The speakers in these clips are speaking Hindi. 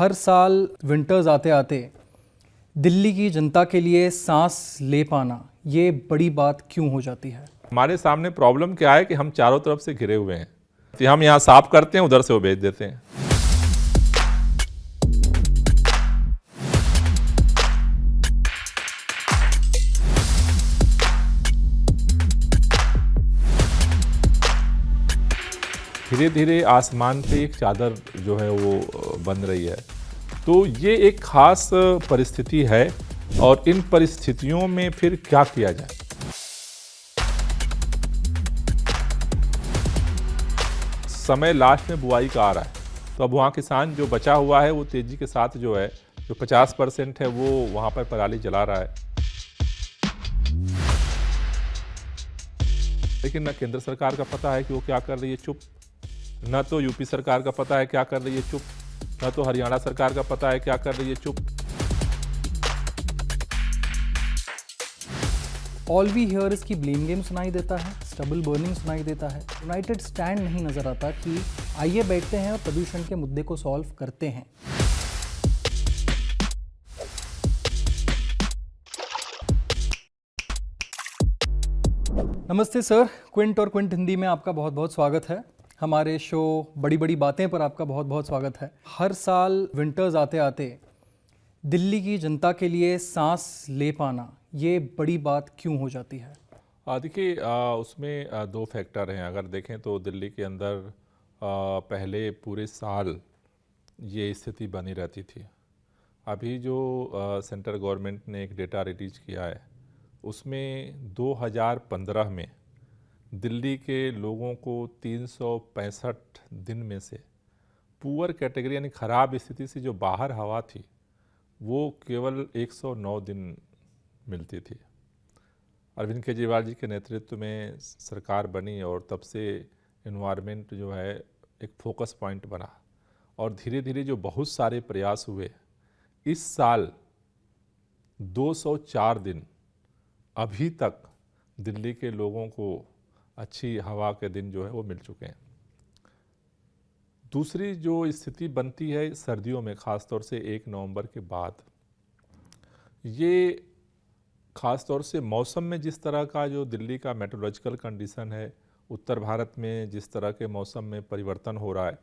हर साल विंटर्स आते आते दिल्ली की जनता के लिए सांस ले पाना ये बड़ी बात क्यों हो जाती है? हमारे सामने प्रॉब्लम क्या है कि हम चारों तरफ से घिरे हुए हैं। तो हम यहाँ साफ करते हैं, उधर से वो भेज देते हैं। धीरे धीरे आसमान पे एक चादर जो है वो बन रही है। तो ये एक खास परिस्थिति है और इन परिस्थितियों में फिर क्या किया जाए। समय लास्ट में बुआई का आ रहा है, तो अब वहाँ किसान जो बचा हुआ है वो तेजी के साथ जो है जो 50% है वो वहाँ पर पराली जला रहा है। लेकिन न केंद्र सरकार का पता है कि वो क्या कर रही है, चुप। न तो यूपी सरकार का पता है क्या कर रही है, चुप। न तो हरियाणा सरकार का पता है क्या कर रही है, चुप। ऑल वी हियर इज की ब्लेम गेम सुनाई देता है, स्टबल बर्निंग सुनाई देता है, यूनाइटेड स्टैंड नहीं नजर आता कि आइए बैठते हैं और प्रदूषण के मुद्दे को सॉल्व करते हैं। नमस्ते सर, क्विंट और क्विंट हिंदी में आपका बहुत बहुत स्वागत है। हमारे शो बड़ी बड़ी बातें पर आपका बहुत बहुत स्वागत है। हर साल विंटर्स आते आते दिल्ली की जनता के लिए सांस ले पाना ये बड़ी बात क्यों हो जाती है? देखिए, उसमें दो फैक्टर हैं। अगर देखें तो दिल्ली के अंदर पहले पूरे साल ये स्थिति बनी रहती थी। अभी जो सेंट्रल गवर्नमेंट ने एक डेटा रिलीज किया है उसमें 2015 में दिल्ली के लोगों को 365 दिन में से पुअर कैटेगरी यानी ख़राब स्थिति से जो बाहर हवा थी वो केवल 109 दिन मिलती थी। अरविंद केजरीवाल जी के नेतृत्व में सरकार बनी और तब से एनवायरनमेंट जो है एक फोकस पॉइंट बना और धीरे धीरे जो बहुत सारे प्रयास हुए, इस साल 204 दिन अभी तक दिल्ली के लोगों को अच्छी हवा के दिन जो है वो मिल चुके हैं। दूसरी जो स्थिति बनती है सर्दियों में, ख़ास तौर से 1 नवंबर के बाद, ये ख़ास तौर से मौसम में जिस तरह का जो दिल्ली का मेट्रोलॉजिकल कंडीशन है, उत्तर भारत में जिस तरह के मौसम में परिवर्तन हो रहा है,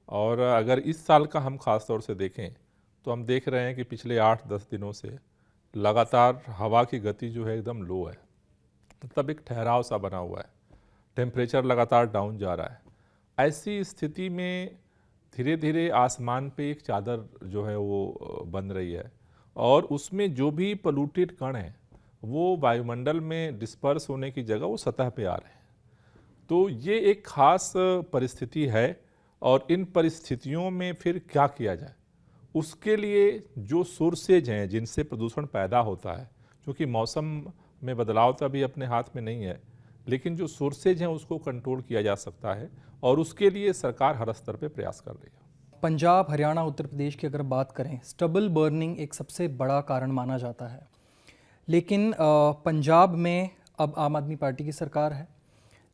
और अगर इस साल का हम ख़ास तौर से देखें तो हम देख रहे हैं कि पिछले 8-10 दिनों से लगातार हवा की गति जो है एकदम लो है, मतलब एक ठहराव सा बना हुआ है, टेम्परेचर लगातार डाउन जा रहा है। ऐसी स्थिति में धीरे धीरे आसमान पे एक चादर जो है वो बन रही है और उसमें जो भी पोल्यूटेड कण हैं वो वायुमंडल में डिस्पर्स होने की जगह वो सतह पे आ रहे हैं। तो ये एक खास परिस्थिति है और इन परिस्थितियों में फिर क्या किया जाए, उसके लिए जो सोर्सेज हैं जिनसे प्रदूषण पैदा होता है, क्योंकि मौसम में बदलाव तो अभी अपने हाथ में नहीं है, लेकिन जो सोर्सेज हैं उसको कंट्रोल किया जा सकता है और उसके लिए सरकार हर स्तर पे प्रयास कर रही है। पंजाब, हरियाणा, उत्तर प्रदेश की अगर बात करें, स्टबल बर्निंग एक सबसे बड़ा कारण माना जाता है। लेकिन पंजाब में अब आम आदमी पार्टी की सरकार है।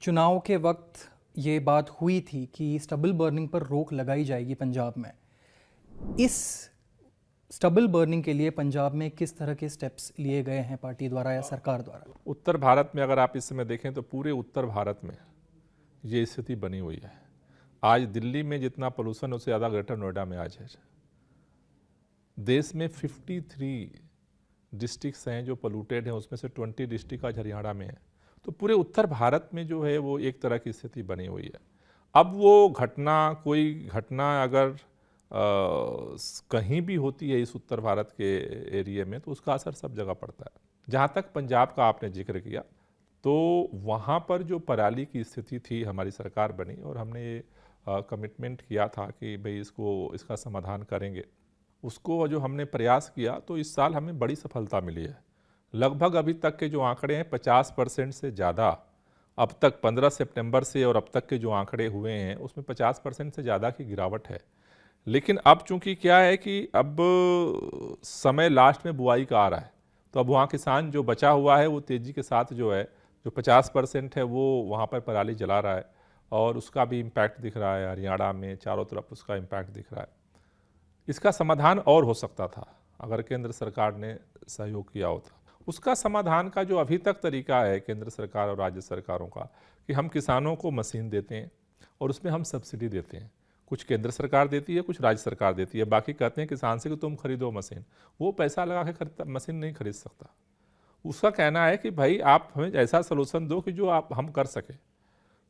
चुनाव के वक्त ये बात हुई थी कि स्टबल बर्निंग पर रोक लगाई जाएगी पंजाब में। इस स्टबल बर्निंग के लिए पंजाब में किस तरह के स्टेप्स लिए गए हैं पार्टी द्वारा या सरकार द्वारा? उत्तर भारत में अगर आप इस समय देखें तो पूरे उत्तर भारत में ये स्थिति बनी हुई है। आज दिल्ली में जितना पोल्यूशन उससे ज़्यादा ग्रेटर नोएडा में आज है। देश में 53 डिस्ट्रिक्ट्स हैं जो पोल्यूटेड हैं, उसमें से 20 डिस्ट्रिक्ट आज हरियाणा में है। तो पूरे उत्तर भारत में जो है वो एक तरह की स्थिति बनी हुई है। अब वो घटना, कोई घटना अगर कहीं भी होती है इस उत्तर भारत के एरिया में तो उसका असर सब जगह पड़ता है। जहाँ तक पंजाब का आपने जिक्र किया तो वहाँ पर जो पराली की स्थिति थी, हमारी सरकार बनी और हमने ये कमिटमेंट किया था कि भाई इसका समाधान करेंगे। उसको जो हमने प्रयास किया तो इस साल हमें बड़ी सफलता मिली है। लगभग अभी तक के जो आंकड़े हैं 50% से ज़्यादा, अब तक 15 सितंबर से और अब तक के जो आंकड़े हुए हैं उसमें 50% से ज़्यादा की गिरावट है। लेकिन अब चूंकि क्या है कि अब समय लास्ट में बुआई का आ रहा है, तो अब वहाँ किसान जो बचा हुआ है वो तेज़ी के साथ जो है जो 50% है वो वहाँ पर पराली जला रहा है और उसका भी इम्पैक्ट दिख रहा है। हरियाणा में चारों तरफ उसका इम्पैक्ट दिख रहा है। इसका समाधान और हो सकता था अगर केंद्र सरकार ने सहयोग किया होता। उसका समाधान का जो अभी तक तरीका है केंद्र सरकार और राज्य सरकारों का कि हम किसानों को मशीन देते हैं और उसमें हम सब्सिडी देते हैं। कुछ केंद्र सरकार देती है, कुछ राज्य सरकार देती है, बाकी कहते हैं किसान से कि तुम खरीदो मशीन। वो पैसा लगा के मशीन नहीं खरीद सकता। उसका कहना है कि भाई आप हमें ऐसा सलूशन दो कि जो आप हम कर सकें।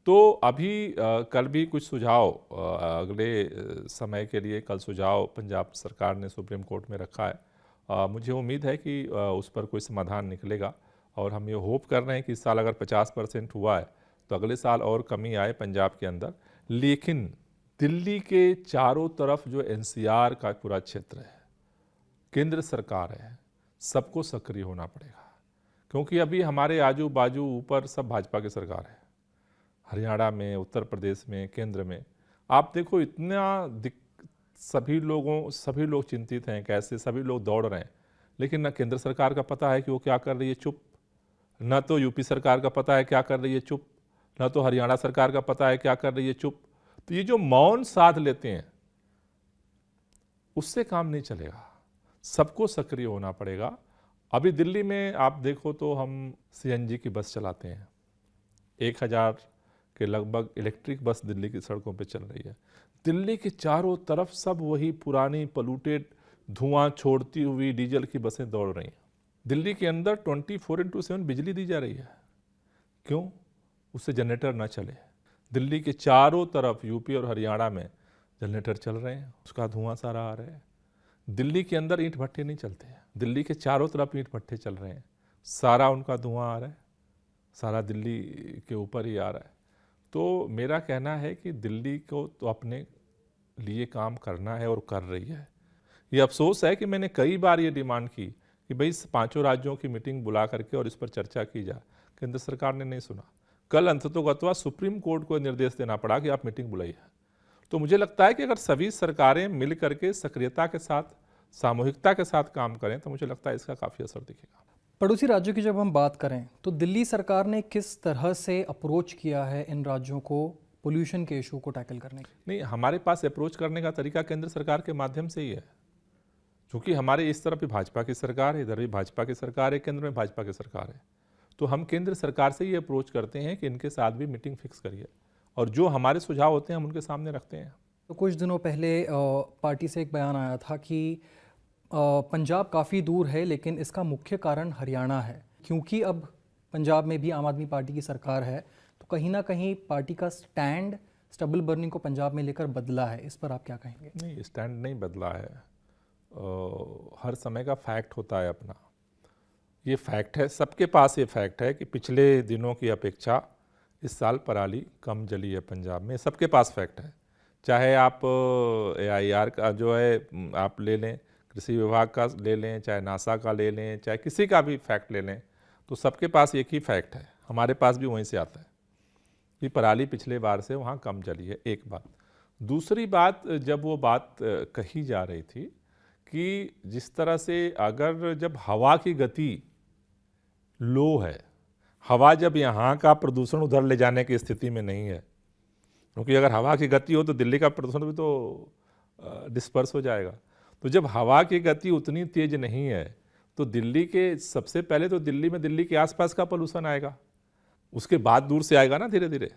तो अभी कल भी कुछ सुझाव अगले समय के लिए कल सुझाव पंजाब सरकार ने सुप्रीम कोर्ट में रखा है। मुझे उम्मीद है कि उस पर कोई समाधान निकलेगा और हम ये होप कर रहे हैं कि इस साल अगर 50% हुआ है तो अगले साल और कमी आए पंजाब के अंदर। लेकिन दिल्ली के चारों तरफ जो एनसीआर का पूरा क्षेत्र है, केंद्र सरकार है, सबको सक्रिय होना पड़ेगा, क्योंकि अभी हमारे आजू बाजू ऊपर सब भाजपा की सरकार है। हरियाणा में, उत्तर प्रदेश में, केंद्र में आप देखो इतना सभी लोग चिंतित हैं, कैसे सभी लोग दौड़ रहे हैं, लेकिन न केंद्र सरकार का पता है कि वो क्या कर रही है, चुप। न तो यूपी सरकार का पता है क्या कर रही है, चुप। न तो हरियाणा सरकार का पता है क्या कर रही है, चुप। तो ये जो मौन साध लेते हैं उससे काम नहीं चलेगा, सबको सक्रिय होना पड़ेगा। अभी दिल्ली में आप देखो तो हम सीएनजी की बस चलाते हैं, 1000 के लगभग इलेक्ट्रिक बस दिल्ली की सड़कों पे चल रही है। दिल्ली के चारों तरफ सब वही पुरानी पोल्यूटेड धुआं छोड़ती हुई डीजल की बसें दौड़ रही हैं। दिल्ली के अंदर 24/7 बिजली दी जा रही है। क्यों? उससे जनरेटर ना चले। दिल्ली के चारों तरफ यूपी और हरियाणा में जनरेटर चल रहे हैं, उसका धुआं सारा आ रहा है। दिल्ली के अंदर ईंट भट्टे नहीं चलते हैं, दिल्ली के चारों तरफ ईंट भट्टे चल रहे हैं, सारा उनका धुआं आ रहा है, सारा दिल्ली के ऊपर ही आ रहा है। तो मेरा कहना है कि दिल्ली को तो अपने लिए काम करना है और कर रही है। ये अफसोस है कि मैंने कई बार ये डिमांड की कि भाई इस 5 राज्यों की मीटिंग बुला करके और इस पर चर्चा की जाए, केंद्र सरकार ने नहीं सुना। कल अंततोगत्वा सुप्रीम कोर्ट को निर्देश देना पड़ा कि आप मीटिंग बुलाइए। तो मुझे लगता है कि अगर सभी सरकारें मिल करके सक्रियता के साथ, सामूहिकता के साथ काम करें तो मुझे लगता है इसका काफ़ी असर दिखेगा। पड़ोसी राज्यों की जब हम बात करें तो दिल्ली सरकार ने किस तरह से अप्रोच किया है इन राज्यों को पोल्यूशन के इशू को टैकल करने के? नहीं, हमारे पास अप्रोच करने का तरीका केंद्र सरकार के माध्यम से ही है, क्योंकि हमारे इस तरफ भी भाजपा की सरकार है, इधर भी भाजपा की सरकार है, केंद्र में भाजपा की सरकार है। तो हम केंद्र सरकार से ये अप्रोच करते हैं कि इनके साथ भी मीटिंग फिक्स करिए और जो हमारे सुझाव होते हैं हम उनके सामने रखते हैं। तो कुछ दिनों पहले पार्टी से एक बयान आया था कि पंजाब काफ़ी दूर है लेकिन इसका मुख्य कारण हरियाणा है, क्योंकि अब पंजाब में भी आम आदमी पार्टी की सरकार है। तो कहीं ना कहीं पार्टी का स्टैंड स्टबल बर्निंग को पंजाब में लेकर बदला है, इस पर आप क्या कहेंगे? नहीं, स्टैंड नहीं बदला है। हर समय का फैक्ट होता है अपना, ये फैक्ट है, सबके पास ये फैक्ट है कि पिछले दिनों की अपेक्षा इस साल पराली कम जली है पंजाब में, सबके पास फैक्ट है। चाहे आप AIR का जो है आप ले लें, कृषि विभाग का ले लें, चाहे नासा का ले लें, चाहे किसी का भी फैक्ट ले लें, तो सबके पास एक ही फैक्ट है, हमारे पास भी वहीं से आता है कि पराली पिछले बार से वहाँ कम जली है। एक बात। दूसरी बात, जब वो बात कही जा रही थी कि जिस तरह से अगर जब हवा की गति लो है, हवा जब यहाँ का प्रदूषण उधर ले जाने की स्थिति में नहीं है, क्योंकि अगर हवा की गति हो तो दिल्ली का प्रदूषण भी तो डिस्पर्स हो जाएगा। तो जब हवा की गति उतनी तेज नहीं है तो दिल्ली के सबसे पहले तो दिल्ली में दिल्ली के आसपास का पोल्यूशन आएगा, उसके बाद दूर से आएगा ना धीरे धीरे।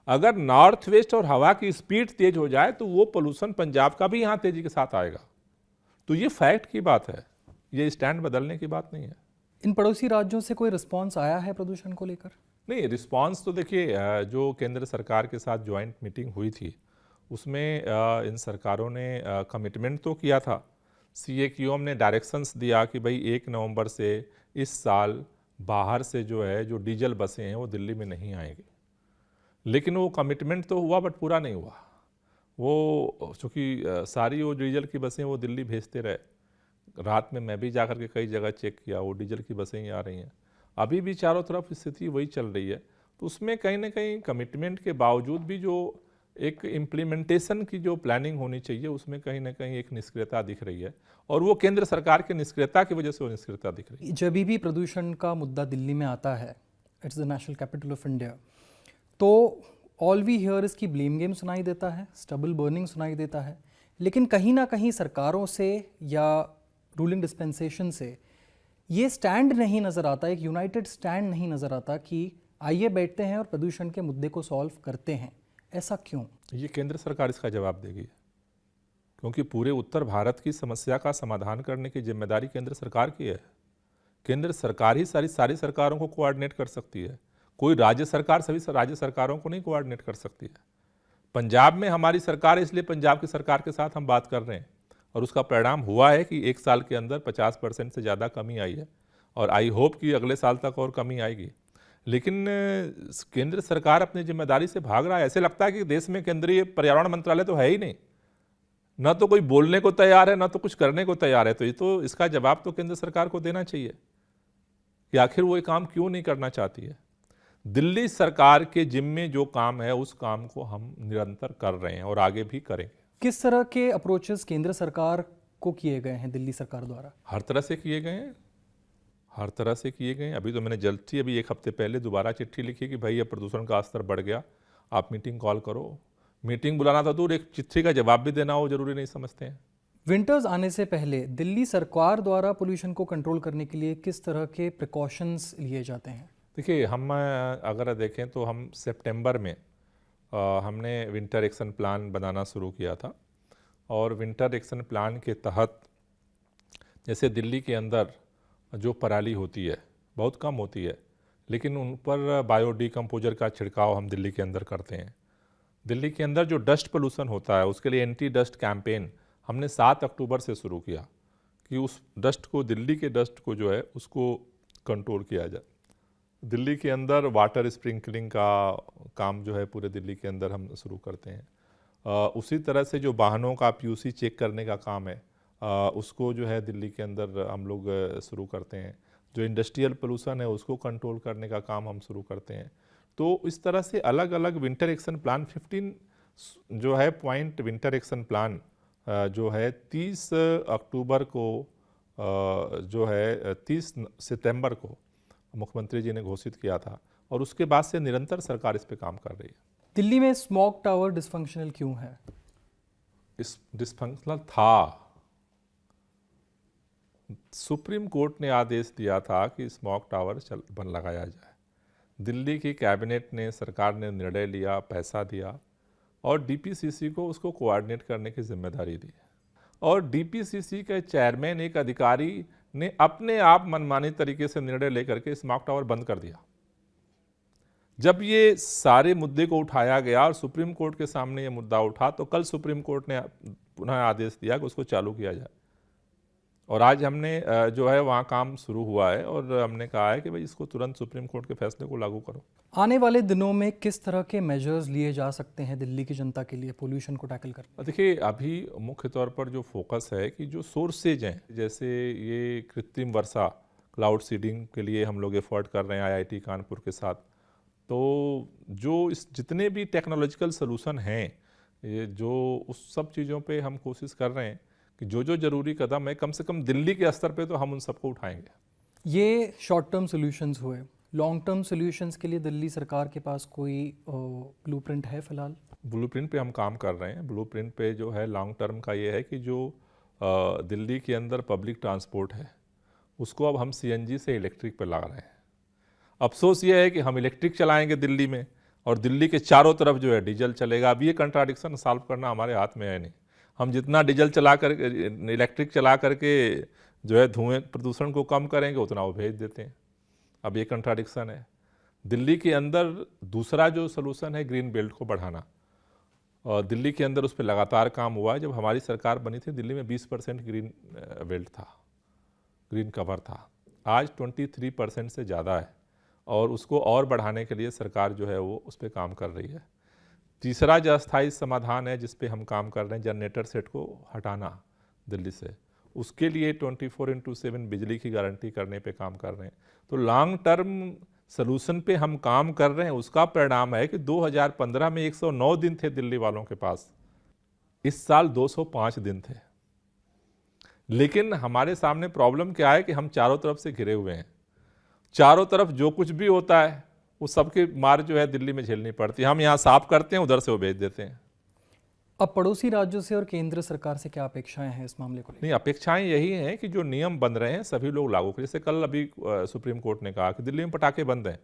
अगर नॉर्थ वेस्ट और हवा की स्पीड तेज हो जाए तो वो पोल्यूशन पंजाब का भी यहाँ तेजी के साथ आएगा। तो ये फैक्ट की बात है, ये स्टैंड बदलने की बात नहीं है। इन पड़ोसी राज्यों से कोई रिस्पांस आया है प्रदूषण को लेकर? नहीं, रिस्पांस तो देखिए, जो केंद्र सरकार के साथ ज्वाइंट मीटिंग हुई थी उसमें इन सरकारों ने कमिटमेंट तो किया था। CAQM ने डायरेक्शंस दिया कि भाई 1 नवंबर से इस साल बाहर से जो है जो डीजल बसें हैं वो दिल्ली में नहीं आएंगी। लेकिन वो कमिटमेंट तो हुआ बट पूरा नहीं हुआ। वो चूँकि सारी वो डीजल की बसें वो दिल्ली भेजते रहे, रात में मैं भी जाकर के कई जगह चेक किया, वो डीजल की बसें ही आ रही हैं। अभी भी चारों तरफ स्थिति वही चल रही है। तो उसमें कहीं ना कहीं कमिटमेंट के बावजूद भी जो एक इम्प्लीमेंटेशन की जो प्लानिंग होनी चाहिए उसमें कहीं ना कहीं एक निष्क्रियता दिख रही है, और वो केंद्र सरकार की निष्क्रियता की वजह से वो निष्क्रियता दिख रही है। जब भी प्रदूषण का मुद्दा दिल्ली में आता है, it's the national capital of India, तो ऑल वी हियर इज की ब्लेम गेम सुनाई देता है, स्टबल बर्निंग सुनाई देता है, लेकिन कहीं ना कहीं सरकारों से या रूलिंग डिस्पेंसेशन से ये स्टैंड नहीं नज़र आता, एक यूनाइटेड स्टैंड नहीं नज़र आता कि आइए बैठते हैं और प्रदूषण के मुद्दे को सॉल्व करते हैं। ऐसा क्यों? ये केंद्र सरकार इसका जवाब देगी, क्योंकि पूरे उत्तर भारत की समस्या का समाधान करने की जिम्मेदारी केंद्र सरकार की है। केंद्र सरकार ही सारी सरकारों को कोऑर्डिनेट कर सकती है, कोई राज्य सरकार सभी राज्य सरकारों को नहीं कोऑर्डिनेट कर सकती है। पंजाब में हमारी सरकार है, इसलिए पंजाब की सरकार के साथ हम बात कर रहे हैं, और उसका परिणाम हुआ है कि एक साल के अंदर 50% से ज़्यादा कमी आई है, और आई होप कि अगले साल तक और कमी आएगी। लेकिन केंद्र सरकार अपनी जिम्मेदारी से भाग रहा है। ऐसे लगता है कि देश में केंद्रीय पर्यावरण मंत्रालय तो है ही नहीं, ना तो कोई बोलने को तैयार है, ना तो कुछ करने को तैयार है। तो ये तो इसका जवाब तो केंद्र सरकार को देना चाहिए कि आखिर वो ये काम क्यों नहीं करना चाहती है। दिल्ली सरकार के जिम्मे जो काम है उस काम को हम निरंतर कर रहे हैं और आगे भी करेंगे। किस तरह के अप्रोचेस केंद्र सरकार को किए गए हैं दिल्ली सरकार द्वारा? हर तरह से किए गए हैं, हर तरह से किए गए हैं। अभी तो मैंने जल्द ही अभी एक हफ्ते पहले दोबारा चिट्ठी लिखी कि भाई अब प्रदूषण का स्तर बढ़ गया, आप मीटिंग कॉल करो। मीटिंग बुलाना था दूर, एक चिट्ठी का जवाब भी देना वो जरूरी नहीं समझते हैं। विंटर्स आने से पहले दिल्ली सरकार द्वारा पोल्यूशन को कंट्रोल करने के लिए किस तरह के प्रिकॉशंस लिए जाते हैं? देखिए, हम अगर देखें तो हम सितंबर में हमने विंटर एक्शन प्लान बनाना शुरू किया था, और विंटर एक्शन प्लान के तहत जैसे दिल्ली के अंदर जो पराली होती है बहुत कम होती है, लेकिन उन पर बायो डिकम्पोजर का छिड़काव हम दिल्ली के अंदर करते हैं। दिल्ली के अंदर जो डस्ट पोल्यूशन होता है उसके लिए एंटी डस्ट कैंपेन हमने 7 अक्टूबर से शुरू किया कि उस डस्ट को, दिल्ली के डस्ट को जो है उसको कंट्रोल किया जाए। दिल्ली के अंदर वाटर स्प्रिंकलिंग का काम जो है पूरे दिल्ली के अंदर हम शुरू करते हैं। उसी तरह से जो वाहनों का पीयूसी चेक करने का काम है उसको जो है दिल्ली के अंदर हम लोग शुरू करते हैं। जो इंडस्ट्रियल पोल्यूशन है उसको कंट्रोल करने का काम हम शुरू करते हैं। तो इस तरह से अलग अलग विंटर एक्शन प्लान 15 जो है पॉइंट विंटर एक्शन प्लान जो है 30 अक्टूबर को जो है 30 सितंबर को मुख्यमंत्री जी ने घोषित किया था, और उसके बाद से निरंतर सरकार इस पे काम कर रही है। दिल्ली में स्मॉग टावर डिस्फंक्शनल क्यों है? इस डिस्फंक्शनल था, सुप्रीम कोर्ट ने आदेश दिया था कि स्मॉग टावर लगाया जाए। दिल्ली की कैबिनेट ने, सरकार ने निर्णय लिया, पैसा दिया, और डीपीसीसी को उसको कोऑर्डिनेट करने की जिम्मेदारी दी, और डीपीसीसी के चेयरमैन एक अधिकारी ने अपने आप मनमानी तरीके से निर्णय लेकर के स्मॉग टावर बंद कर दिया। जब ये सारे मुद्दे को उठाया गया और सुप्रीम कोर्ट के सामने ये मुद्दा उठा, तो कल सुप्रीम कोर्ट ने पुनः आदेश दिया कि उसको चालू किया जाए, और आज हमने जो है वहाँ काम शुरू हुआ है, और हमने कहा है कि भाई इसको तुरंत सुप्रीम कोर्ट के फैसले को लागू करो। आने वाले दिनों में किस तरह के मेजर्स लिए जा सकते हैं दिल्ली की जनता के लिए पोल्यूशन को टैकल करने? देखिए, अभी मुख्य तौर पर जो फोकस है कि जो सोर्सेज हैं, जैसे ये कृत्रिम वर्षा, क्लाउड सीडिंग के लिए हम लोग एफर्ट कर रहे हैं आईआईटी कानपुर के साथ। तो जो इस जितने भी टेक्नोलॉजिकल सोल्यूशन हैं, ये जो उस सब चीज़ों पे हम कोशिश कर रहे हैं कि जो जो ज़रूरी कदम है कम से कम दिल्ली के स्तर पे तो हम उन सबको उठाएंगे। ये शॉर्ट टर्म सॉल्यूशंस हुए। लॉन्ग टर्म सॉल्यूशंस के लिए दिल्ली सरकार के पास कोई ब्लूप्रिंट है फिलहाल? ब्लूप्रिंट पे हम काम कर रहे हैं। ब्लूप्रिंट पे जो है लॉन्ग टर्म का ये है कि जो दिल्ली के अंदर पब्लिक ट्रांसपोर्ट है उसको अब हम सीएनजी से इलेक्ट्रिक पे लगा रहे हैं। अफसोस ये है कि हम इलेक्ट्रिक चलाएंगे दिल्ली में, और दिल्ली के चारों तरफ जो है डीजल चलेगा। अब ये कंट्राडिक्शन सॉल्व करना हमारे हाथ में है नहीं। हम जितना डीजल चला कर, इलेक्ट्रिक चला करके जो है धुएं प्रदूषण को कम करेंगे, उतना वो भेज देते हैं। अब ये कंट्राडिक्शन है। दिल्ली के अंदर दूसरा जो सोल्यूशन है ग्रीन बेल्ट को बढ़ाना, और दिल्ली के अंदर उस पर लगातार काम हुआ है। जब हमारी सरकार बनी थी दिल्ली में 20% ग्रीन बेल्ट था, ग्रीन कवर था। आज 23% से ज़्यादा है, और उसको और बढ़ाने के लिए सरकार जो है वो उस पर काम कर रही है। तीसरा जो अस्थायी समाधान है जिस पे हम काम कर रहे हैं, जनरेटर सेट को हटाना दिल्ली से, उसके लिए 24/7 बिजली की गारंटी करने पे काम कर रहे हैं। तो लॉन्ग टर्म सलूशन पे हम काम कर रहे हैं। उसका परिणाम है कि 2015 में 109 दिन थे दिल्ली वालों के पास, इस साल 205 दिन थे। लेकिन हमारे सामने प्रॉब्लम क्या है कि हम चारों तरफ से घिरे हुए हैं। चारों तरफ जो कुछ भी होता है वो सबके मार जो है दिल्ली में झेलनी पड़ती है। हम यहाँ साफ करते हैं, उधर से वो भेज देते हैं। अब पड़ोसी राज्यों से और केंद्र सरकार से क्या अपेक्षाएं हैं इस मामले को लेकर? नहीं, अपेक्षाएं यही हैं कि जो नियम बन रहे हैं सभी लोग लागू करें। जैसे कल अभी सुप्रीम कोर्ट ने कहा कि दिल्ली में पटाखे बंद हैं,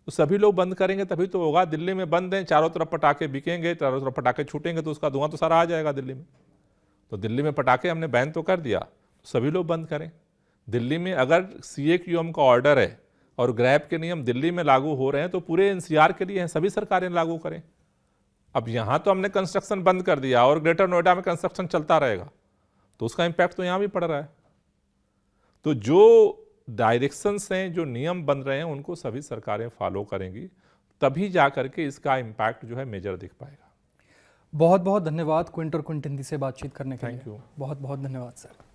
तो सभी लोग बंद करेंगे तभी तो होगा। दिल्ली में बंद हैं, चारों तरफ पटाखे बिकेंगे, चारों तरफ पटाखे छूटेंगे तो उसका धुआं तो सारा आ जाएगा दिल्ली में। तो दिल्ली में पटाखे हमने बैन तो कर दिया, तो सभी लोग बंद करें। दिल्ली में अगर CAQM का ऑर्डर है और ग्रैब के नियम दिल्ली में लागू हो रहे हैं तो पूरे NCR के लिए हैं, सभी सरकारें लागू करें। अब यहाँ तो हमने कंस्ट्रक्शन बंद कर दिया और ग्रेटर नोएडा में कंस्ट्रक्शन चलता रहेगा, तो उसका इम्पैक्ट तो यहाँ भी पड़ रहा है। तो जो डायरेक्शंस हैं, जो नियम बन रहे हैं, उनको सभी सरकारें फॉलो करेंगी, तभी जा करके इसका इम्पैक्ट जो है मेजर दिख पाएगा। बहुत बहुत धन्यवाद क्विंटर कुंटिंदी से बातचीत करने के लिए। Thank you. बहुत बहुत धन्यवाद सर।